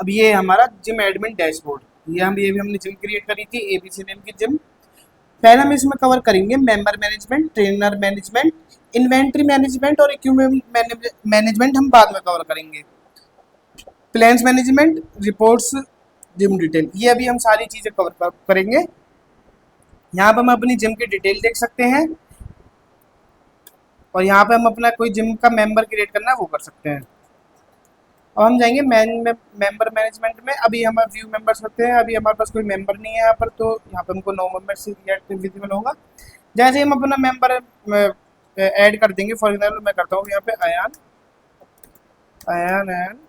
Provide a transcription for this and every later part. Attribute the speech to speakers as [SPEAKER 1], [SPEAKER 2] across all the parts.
[SPEAKER 1] अब ये हमारा जिम एडमिन डैशबोर्ड, ये भी हमने जिम क्रिएट करी थी एबीसी नेम की जिम। पहले हम इसमें कवर करेंगे member management, trainer management, inventory management और इक्विपमेंट मैनेजमेंट हम बाद में कवर करेंगे। Plans management, reports, gym detail, ये अभी हम सारी चीज़ें कवर करेंगे। यहाँ पर हम अपनी जिम की डिटेल देख सकते हैं और यहाँ पे हम अपना कोई जिम का मेंबर क्रिएट करना है वो कर सकते हैं। अब हम जाएंगे मेंबर मैनेजमेंट में। अभी हमारे व्यू मेंबर्स होते हैं, अभी हमारे पास कोई मेंबर नहीं है यहाँ पर, तो यहाँ पे हमको नो मेंबर से विजिबल होगा। जैसे हम अपना मेंबर ऐड कर देंगे, फॉर एग्जाम्पल मैं करता हूँ यहाँ पे अयान अयान अयान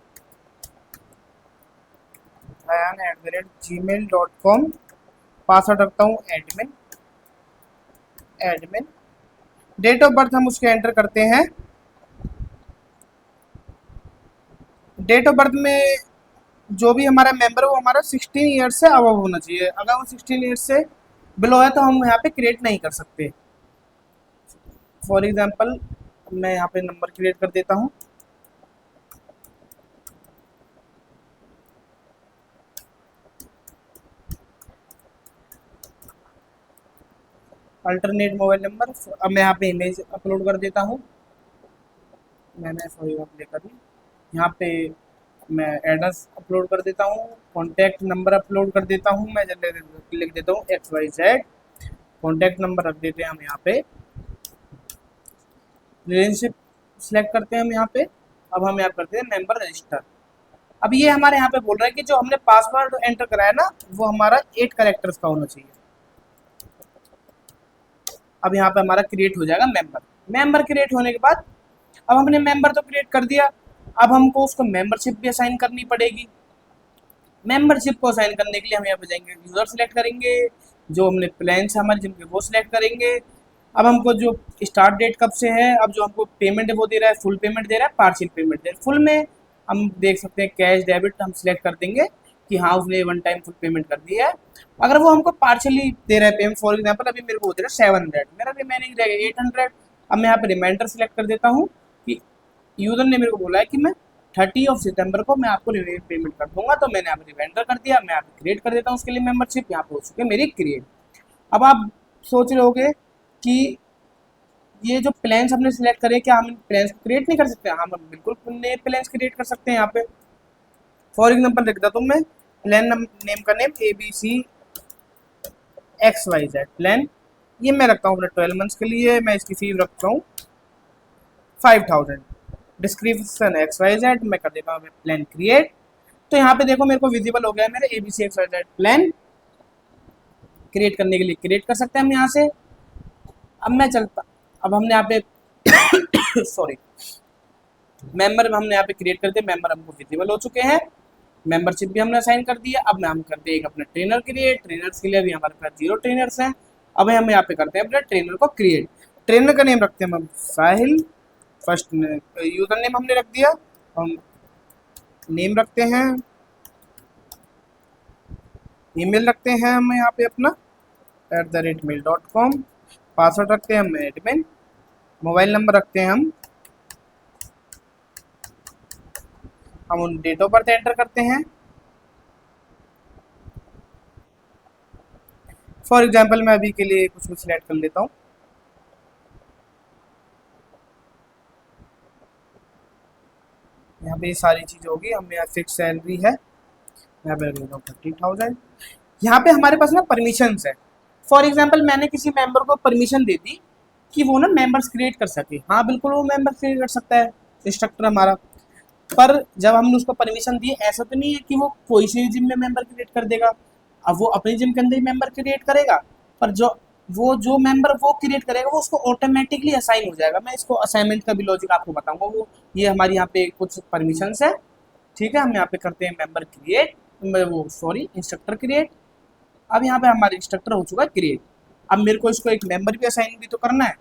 [SPEAKER 1] ayan@gmail.com, पासवर्ड रखता हूँ admin admin. Date of birth हम उसके एंटर करते हैं। डेट ऑफ बर्थ में जो भी हमारा मेंबर है वो हमारा 16 ईयर्स से अबव होना चाहिए। अगर वो 16 ईयर्स से बिलो है तो हम यहाँ पे क्रिएट नहीं कर सकते। फॉर एग्जांपल मैं यहाँ पे नंबर क्रिएट कर देता हूँ। Alternate mobile number. अब मैं यहाँ पे इमेज अपलोड कर देता हूँ। मैंने सॉरी अप्लाई कर ली। यहाँ पे मैं एड्रेस अपलोड कर देता हूँ, कॉन्टैक्ट नंबर अपलोड कर देता हूँ। मैं लिख देता हूँ XYZ, कॉन्टैक्ट नंबर रख देते हैं हम यहाँ पे। रिलेशनशिप सिलेक्ट करते हैं हम यहाँ पे। अब हम यहाँ करते हैं मेंबर रजिस्टर। अब ये हमारे यहाँ पे बोल रहा है कि जो हमने पासवर्ड एंटर कराया ना वो हमारा 8 कैरेक्टर्स का होना चाहिए। अब यहाँ पे हमारा क्रिएट हो जाएगा मेंबर क्रिएट होने के बाद अब हमने मेंबर तो क्रिएट कर दिया, अब हमको उसको मेंबरशिप भी असाइन करनी पड़ेगी। मेंबरशिप को असाइन करने के लिए हम यहाँ पे जाएंगे, यूज़र सेलेक्ट करेंगे, जो हमने प्लान से हमारे जिम के वो सिलेक्ट करेंगे। अब हमको जो स्टार्ट डेट कब से है, अब जो हमको पेमेंट है वो दे रहा है, फुल पेमेंट दे रहा है, पार्शियल पेमेंट दे रहा है। फुल में हम देख सकते हैं कैश डेबिट हम सिलेक्ट कर देंगे कि हाँ उसने वन टाइम फुल पेमेंट कर दिया है। अगर वो हमको पार्शियली दे रहा है पेमेंट, फॉर एग्जाम्पल अभी मेरे को दे रहा है 700, मेरा रिमेनिंग रहेगा 800। अब मैं यहाँ पे रिमाइंडर सेलेक्ट कर देता हूँ कि यूज़र ने मेरे को बोला है कि मैं 30 सितंबर को मैं आपको पेमेंट कर दूंगा, तो मैंने यहाँ पे रिमाइंडर कर दिया। मैं यहाँ पे क्रिएट कर देता हूँ उसके लिए मेंबरशिप, यहाँ पे हो चुकी है मेरी क्रिएट। अब आप सोच रहे होगे कि ये जो प्लान्स हमने सिलेक्ट करे क्या हम इन प्लान्स को क्रिएट नहीं कर सकते? हाँ, हम बिल्कुल नए प्लान्स क्रिएट कर सकते हैं यहाँ पे। फॉर एग्जाम्पल लिख देता हूँ मैं प्लान नेम का नेम ABC XYZ प्लान। ये मैं रखता हूँ अपने 12 मंथ्स के लिए। मैं इसकी फीस रखता हूँ 5000। डिस्क्रिप्शन XYZ, मैं कर देता हूँ प्लान क्रिएट। तो यहाँ पे देखो मेरे को विजिबल हो गया है मेरा ABC XYZ प्लान। क्रिएट करने के लिए क्रिएट कर सकते हैं हम यहाँ से। अब मैं चलता, अब हमने यहाँ पे सॉरी मेंबर हमने यहाँ पे क्रिएट कर दिया, मेंबर हमको विजिबल हो चुके हैं, मेंबरशिप भी हमने असाइन कर दिया। अब हम करते हैं एक अपना ट्रेनर क्रिएट। ट्रेनर्स के लिए अभी हमारे पास 0 ट्रेनर्स हैं। अब हम यहाँ पे करते हैं अपने ट्रेनर को क्रिएट। ट्रेनर का नेम रखते हैं हम साहिल, फर्स्ट यूजर नेम हमने रख दिया, हम नेम रखते हैं, ईमेल रखते हैं हम यहाँ पे अपना @mail.com, पासवर्ड रखते हैं हम एडमिन, मोबाइल नंबर रखते हैं हम उन डेट ऑफ बर्थ एंटर करते हैं। फॉर एग्जांपल मैं अभी के लिए कुछ भी सिलेक्ट कर लेता हूँ। यहाँ पे ये सारी चीज़ होगी। हम यहाँ फिक्स सैलरी है, यहाँ पे 30,000। यहाँ पे हमारे पास ना परमिशंस है। फॉर एग्जांपल मैंने किसी मेंबर को परमिशन दे दी कि वो ना मेंबर्स क्रिएट कर सके। हाँ बिल्कुल वो मेंबर्स क्रिएट कर सकता है इंस्ट्रक्टर हमारा। पर जब हमने उसको परमिशन दी, ऐसा तो नहीं है कि वो कोई से जिम में मेंबर क्रिएट कर देगा। अब वो अपनी जिम के अंदर ही मेंबर क्रिएट करेगा, पर जो मेंबर वो क्रिएट करेगा वो उसको ऑटोमेटिकली असाइन हो जाएगा। मैं इसको असाइनमेंट का भी लॉजिक आपको बताऊंगा। वो ये हमारी यहाँ पे कुछ परमिशंस है, ठीक है। हम यहाँ पे करते हैं मेंबर क्रिएट, वो सॉरी इंस्ट्रक्टर क्रिएट। अब यहाँ पे हमारा इंस्ट्रक्टर हो चुका है क्रिएट। अब मेरे को इसको एक मेंबर भी असाइन भी तो करना है।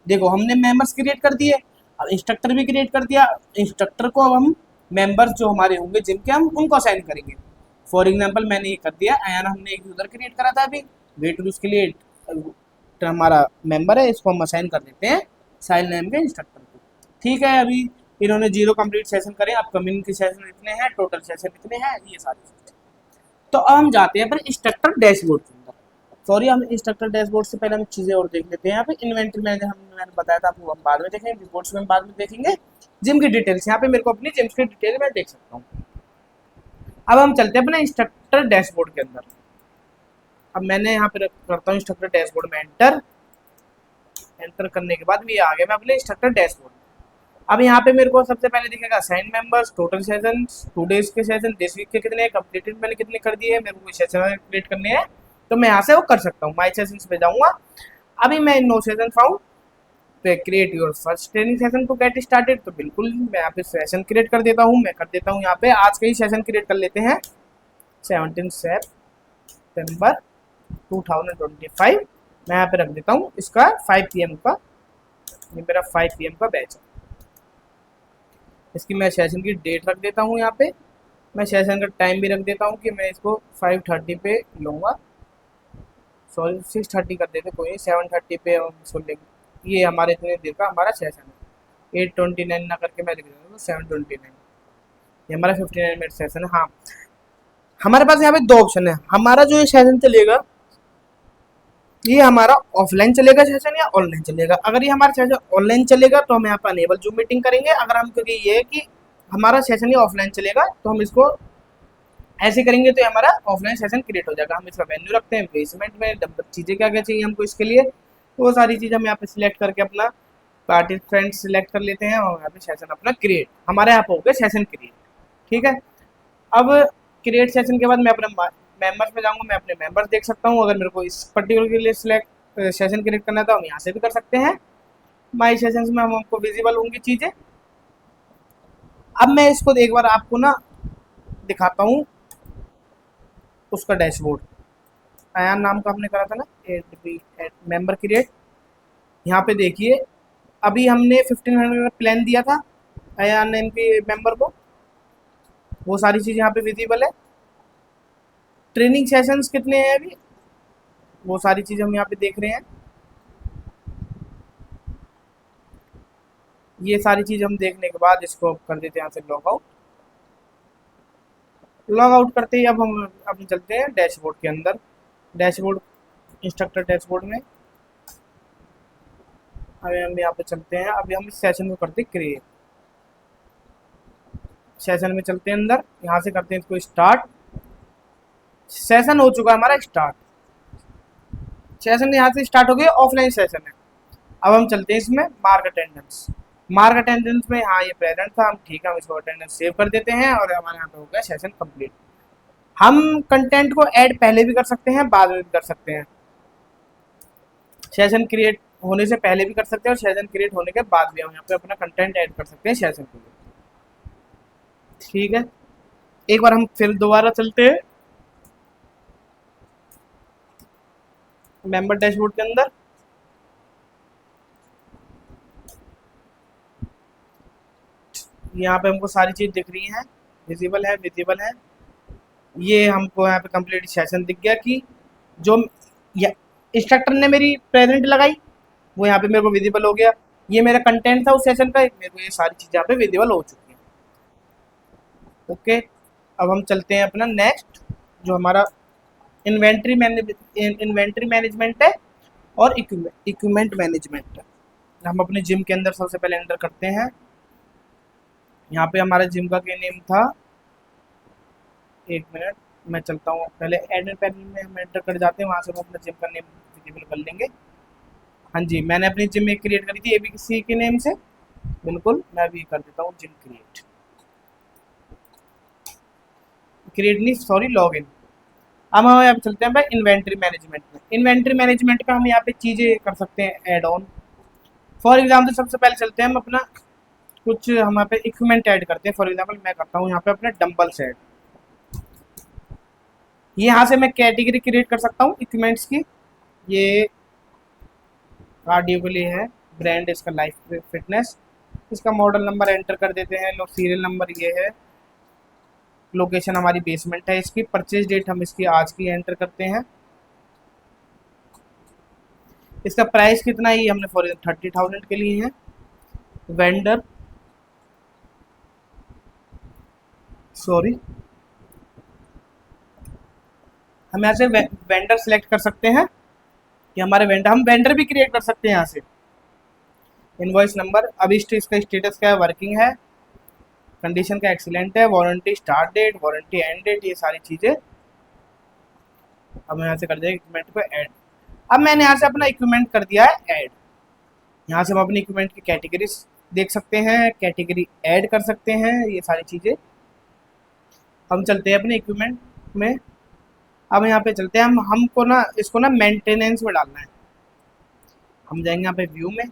[SPEAKER 1] देखो हमने मेंबर्स क्रिएट कर दिए, अब इंस्ट्रक्टर भी क्रिएट कर दिया। इंस्ट्रक्टर को अब हम मेंबर्स जो हमारे होंगे जिम के हम उनको असाइन करेंगे। फॉर एग्जांपल मैंने ये कर दिया, अयान हमने एक यूज़र क्रिएट करा था अभी, वेट लूज के लिए हमारा मेंबर है, इसको हम असाइन कर देते हैं साहिल नाम के इंस्ट्रक्टर को। ठीक है, अभी इन्होंने 0 कंप्लीट सेशन करे, अपकमिंग के सेशन इतने हैं, टोटल सेशन इतने हैं, ये सारी चीज़ें। तो अब हम जाते हैं अपने इंस्ट्रक्टर डैशबोर्ड के अंदर। सॉरी, हम इंस्ट्रक्टर डैशबोर्ड से पहले हम चीज़ें और देख लेते हैं। यहाँ पे इन्वेंटरी मैनेजर मैंने बताया था आपको, हम बाद में देखेंगे, रिपोर्ट्स में बाद में देखेंगे। जिम की डिटेल्स, यहाँ पे मेरे को अपनी जिम की डिटेल मैं देख सकता हूँ। अब हम चलते हैं अपने इंस्ट्रक्टर डैशबोर्ड के अंदर। अब मैंने यहाँ पे करता हूँ इंस्ट्रक्टर डैशबोर्ड में एंटर। एंटर करने के बाद भी आ गया मैं अपने इंस्ट्रक्टर डैशबोर्ड। अब यहाँ पे मेरे को सबसे पहले दिखेगा assign members, total session, 2 days के सेशन, दिस वीक के कितने हैं, कंप्लीटेड मैंने कितने कर दिए, मेरे को सेशन क्रिएट करने हैं, तो मैं यहाँ से वो कर सकता हूँ। माई सेशंस पे जाऊँगा। अभी मैं नो सेशन फाउंड पे create your first training session to get started, तो बिल्कुल मैं यहाँ पे सेशन क्रिएट कर देता हूँ। मैं कर देता हूँ यहाँ पे आज का ही सेशन क्रिएट कर लेते हैं, 17 सितंबर 2025। मैं यहाँ पे रख देता हूँ इसका 5 PM का, ये मेरा 5 PM का बैच है। इसकी मैं सेशन की डेट रख देता हूँ यहाँ पे। मैं सेशन का टाइम भी रख देता हूँ कि मैं इसको 5:30 पे लूँगा, सॉरी 6:30 कर देते, कोई नहीं, 7:30 पे हम इसको लेंगे। ये हमारे इतने देर का हमारा सेशन है, 8:29 ना करके मैं लिख देता हूँ 7:29। ये हमारा 59 मिनट सेशन है। हाँ, हमारे पास यहाँ पे 2 ऑप्शन है। हमारा जो ये सेशन चलेगा, ये हमारा ऑफलाइन चलेगा सेशन या ऑनलाइन चलेगा। अगर ये हमारा सेशन ऑनलाइन चलेगा तो हम यहाँ पर अनेबल जूम मीटिंग करेंगे। अगर हम, क्योंकि ये है कि हमारा सेशन ही ऑफलाइन चलेगा, तो हम इसको ऐसे करेंगे तो हमारा ऑफलाइन सेशन क्रिएट हो जाएगा। हम इसका वेन्यू रखते हैं बेसमेंट में, चीज़ें क्या क्या चाहिए हमको इसके लिए, तो वो सारी चीज़ें हम यहाँ पे सिलेक्ट करके अपना पार्टिसिपेंट सिलेक्ट कर लेते हैं और यहाँ पे सेशन अपना क्रिएट, हमारे यहाँ पे हो गया सेशन क्रिएट। ठीक है, अब क्रिएट सेशन के बाद मैं अपने मेंबर्स में जाऊँगा, मैं अपने मेंबर्स देख सकता हूँ। अगर मेरे को इस पर्टिकुलर के लिए सिलेक्ट सेशन क्रिएट करना है तो हम यहाँ से भी कर सकते हैं। माई सेशंस में हमको विजिबल होंगी चीज़ें। अब मैं इसको एक बार आपको ना दिखाता हूँ उसका डैशबोर्ड। अयान नाम का हमने करा था ना, मेंबर क्रिएट। यहाँ पे देखिए, अभी हमने 1500 का प्लान दिया था अयान ने इनके मेंबर को, वो सारी चीज़ यहाँ पे विजिबल है। ट्रेनिंग सेशंस कितने हैं अभी, वो सारी चीज़ हम यहाँ पे देख रहे हैं। ये सारी चीज़ हम देखने के बाद इसको कर देते हैं यहाँ से लॉग आउट। लॉग आउट करते ही अब हम चलते हैं डैशबोर्ड के अंदर। डैशबोर्ड, इंस्ट्रक्टर डैशबोर्ड में अभी हम यहाँ पे चलते हैं। अभी हम इस सेशन को करते हैं क्रिएट। सेशन में चलते हैं अंदर, यहाँ से करते हैं इसको स्टार्ट। सेशन हो चुका है हमारा स्टार्ट, सेशन यहाँ से स्टार्ट हो गया, ऑफलाइन सेशन है। अब हम चलते हैं इसमें मार्क अटेंडेंस। मार्क अटेंडेंस में हाँ ये प्रेजेंट था, हम ठीक है, हम इसको अटेंडेंस सेव कर देते हैं और हमारे यहाँ पे हो गया सेशन कंप्लीट। हम कंटेंट को ऐड पहले भी कर सकते हैं, बाद में भी कर सकते हैं। सेशन क्रिएट होने से पहले भी कर सकते हैं और सेशन क्रिएट होने के बाद भी हम यहाँ पे अपना कंटेंट ऐड कर सकते हैं सेशन के लिए। ठीक है, एक बार हम फिर दोबारा चलते हैं मेंबर डैशबोर्ड के अंदर। यहाँ पे हमको सारी चीज़ दिख रही हैं, विजिबल है, विजिबल है। ये हमको यहाँ पे कंप्लीट सेशन दिख गया कि जो इंस्ट्रक्टर ने मेरी प्रेजेंट लगाई वो यहाँ पे मेरे को विजिबल हो गया। ये मेरा कंटेंट था उस सेशन का, मेरे को ये सारी चीज़ यहाँ पे विजिबल हो चुकी है। ओके, अब हम चलते हैं अपना नेक्स्ट, जो हमारा इन्वेंट्री मैनेजमेंट है और इक्विपमेंट मैनेजमेंट है। हम अपने जिम के अंदर सबसे पहले एंटर करते हैं। यहाँ पे हमारा जिम का क्या नेम था, 1 मिनट मैं चलता हूँ पहले एडमिन पैनल में हम एंटर कर जाते हैं, वहाँ से हम अपना जिम का नेम विजिबल कर लेंगे। हाँ जी, मैंने अपनी जिम एक क्रिएट करी थी ABC के नेम से, बिल्कुल मैं भी कर देता हूँ जिम क्रिएट नहीं, सॉरी, लॉग इन। अब हम यहाँ पे चलते हैं भाई इन्वेंट्री मैनेजमेंट में। इन्वेंट्री मैनेजमेंट पे हम यहाँ पे चीज़ें कर सकते हैं ऐड ऑन। फॉर एग्जाम्पल सबसे पहले चलते हैं हम अपना कुछ, हम यहाँ पे इक्विपमेंट ऐड करते हैं। फॉर एग्जाम्पल मैं करता हूँ यहाँ पे अपने डंबल्स ऐड। यहाँ से मैं कैटेगरी क्रिएट कर सकता हूँ इक्विपमेंट्स की। ये कार्डियो के लिए है, ब्रांड इसका लाइफ फिटनेस। इसका मॉडल नंबर एंटर कर देते हैं लोग, सीरियल नंबर ये है, लोकेशन हमारी बेसमेंट है। इसकी परचेज डेट हम इसकी आज की एंटर करते हैं। इसका प्राइस कितना ही हमने फॉर 30,000 के लिए है। वेंडर सॉरी, हम यहाँ से वेंडर सेलेक्ट कर सकते हैं कि हमारे वेंडर, हम वेंडर भी क्रिएट कर सकते हैं यहाँ से। इनवॉइस नंबर, अभी इसका स्टेटस क्या है, वर्किंग है, कंडीशन का एक्सीलेंट है, warranty start date, warranty end date, ये सारी चीज़ें। अब यहाँ से कर देंगे इक्विपमेंट को ऐड। अब मैंने यहाँ से अपना इक्विपमेंट कर दिया है ऐड। यहाँ से हम अपनी इक्विपमेंट की कैटेगरीज देख सकते हैं, कैटेगरी ऐड कर सकते हैं, ये सारी चीज़ें। हम चलते हैं अपने इक्विपमेंट में। अब यहाँ पे चलते हैं, हम हमको ना इसको ना मेंटेनेंस में डालना है। हम जाएंगे यहाँ पे व्यू में,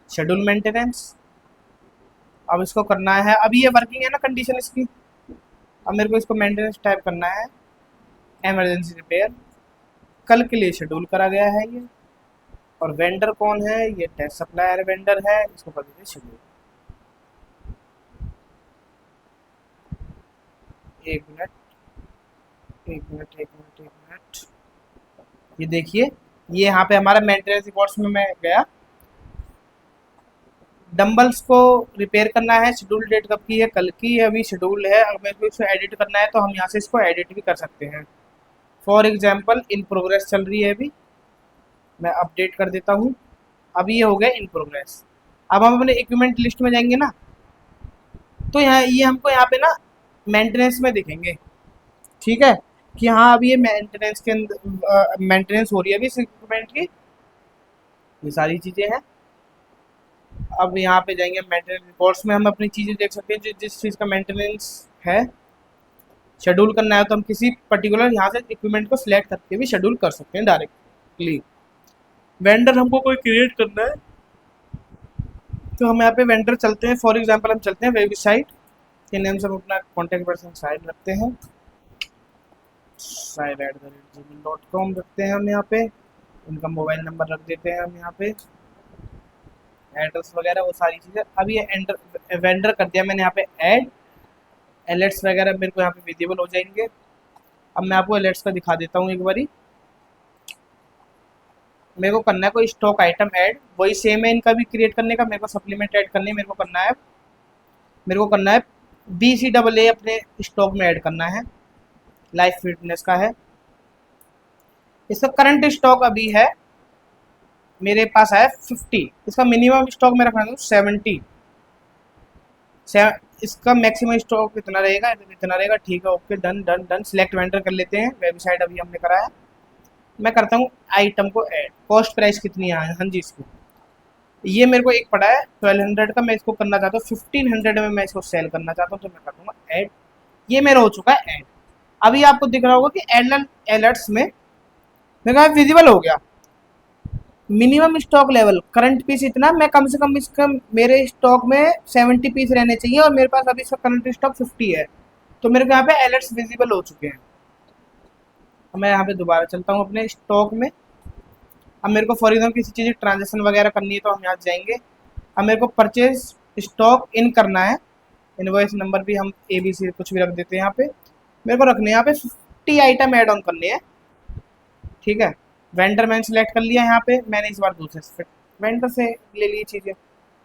[SPEAKER 1] शेड्यूल मेंटेनेंस। अब इसको करना है, अभी ये वर्किंग है ना कंडीशन इसकी। अब मेरे को इसको मेंटेनेंस टाइप करना है, एमरजेंसी रिपेयर, कल के लिए शेड्यूल करा गया है ये। और वेंडर कौन है, ये टेस्ट सप्लायर वेंडर है, इसको कर दीजिए शेड्यूल। एक मिनट, एक मिनट, एक मिनट, एक मिनट। ये देखिए, ये यहाँ पे हमारा मेंटेनेंस रिकॉर्ड्स में मैं गया, डंबल्स को रिपेयर करना है, शेड्यूल डेट कब की है, कल की है, अभी शेड्यूल है। अगर मेरे को इसको एडिट करना है तो हम यहाँ से इसको एडिट भी कर सकते हैं। फॉर एग्जाम्पल इन प्रोग्रेस चल रही है अभी, मैं अपडेट कर देता हूँ। अभी ये हो गया इन प्रोग्रेस। अब हम अपने इक्विपमेंट लिस्ट में जाएंगे ना, तो यहाँ ये हमको यहाँ पे ना मेंटेनेंस में दिखेंगे, ठीक है, कि हाँ अभी ये मेंटेनेंस के अंदर मेंटेनेंस हो रही है अभी इस इक्विपमेंट की, ये सारी चीज़ें हैं। अब यहाँ पे जाएंगे मेंटेनेंस रिपोर्ट्स में, हम अपनी चीज़ें देख सकते हैं जिस चीज़ का मेंटेनेंस है। शेड्यूल करना है तो हम किसी पर्टिकुलर यहाँ से इक्विपमेंट को सिलेक्ट करके भी शेड्यूल कर सकते हैं डायरेक्टली। वेंडर हमको कोई क्रिएट करना है तो हम यहाँ पे वेंडर चलते हैं। फॉर एग्जांपल हम चलते हैं वेबसाइट के नेम से, हम अपना कॉन्टैक्ट पर्सन साइट रखते हैं, site@gmail.com रखते हैं हम यहाँ पे। उनका मोबाइल नंबर रख देते हैं हम यहाँ पे, एड्रेस वगैरह वो सारी चीज़ें। अब ये एंटर वेंडर कर दिया मैंने यहाँ पे ऐड, अलर्ट्स वगैरह मेरे को यहाँ पे विजिबल हो जाएंगे। अब मैं आपको अलर्ट्स का दिखा देता हूँ एक बारी। मेरे को करना है कोई स्टॉक आइटम ऐड, वही सेम है इनका भी क्रिएट करने का। मेरे को सप्लीमेंट ऐड करनी है, मेरे को करना है BCAA अपने स्टॉक में ऐड करना है, लाइफ फिटनेस का है। इसका करंट स्टॉक अभी है मेरे पास है 50, इसका मिनिमम स्टॉक में रखना है 70, इसका मैक्सिमम स्टॉक कितना रहेगा, इतना रहेगा, ठीक है, okay, done done done. Select vendor कर लेते हैं, वेबसाइट अभी हमने करा है। मैं करता हूँ आइटम को ऐड, कॉस्ट प्राइस कितनी है, हाँ जी इसकी, ये मेरे को एक पड़ा है 1200 का, मैं इसको करना चाहता हूँ 1500 में मैं इसको सेल करना चाहता हूँ, तो मैं कर दूँगा ऐड। ये मेरा हो चुका है ऐड। अभी आपको दिख रहा होगा कि अलर्ट्स में मेरे को विजिबल हो गया minimum stock level, current piece इतना, मैं कम से कम इसका मेरे स्टॉक में 70 पीस रहने चाहिए और मेरे पास अभी इसका करंट स्टॉक 50 है, तो मेरे को यहाँ पे अलर्ट्स विजिबल हो चुके हैं। अब मैं यहाँ पे दोबारा चलता हूँ अपने स्टॉक में। अब मेरे को फॉर एग्जाम्पल किसी चीज़ की ट्रांजेक्शन वगैरह करनी है तो हम यहाँ जाएंगे। अब मेरे को परचेज स्टॉक इन करना है, इनवॉइस नंबर भी हम ABC कुछ भी रख देते हैं यहाँ पे। मेरे को रखने यहाँ पे 50 आइटम एड ऑन करने हैं, ठीक है। वेंडर मैंने सिलेक्ट कर लिया यहाँ पे, मैंने इस बार दूसरे से वेंडर से ले ली चीज़ें।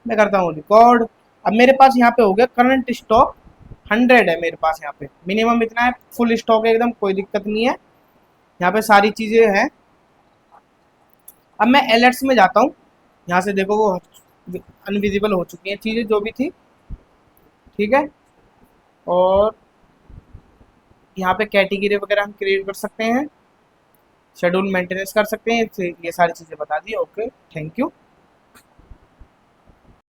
[SPEAKER 1] मैं करता हूँ रिकॉर्ड। अब मेरे पास यहाँ पे हो गया करंट स्टॉक 100 है मेरे पास, यहाँ पे मिनिमम इतना है, फुल स्टॉक है एकदम, कोई दिक्कत नहीं है, यहाँ पे सारी चीज़ें हैं। अब मैं अलर्ट्स में जाता हूँ, यहाँ से देखो वो अनविजिबल हो चुकी हैं चीज़ें जो भी थी, ठीक है। और यहाँ पे कैटेगरी वगैरह हम क्रिएट कर सकते हैं, शेड्यूल मेंटेनेंस कर सकते हैं, ये सारी चीज़ें बता दी, ओके, थैंक यू।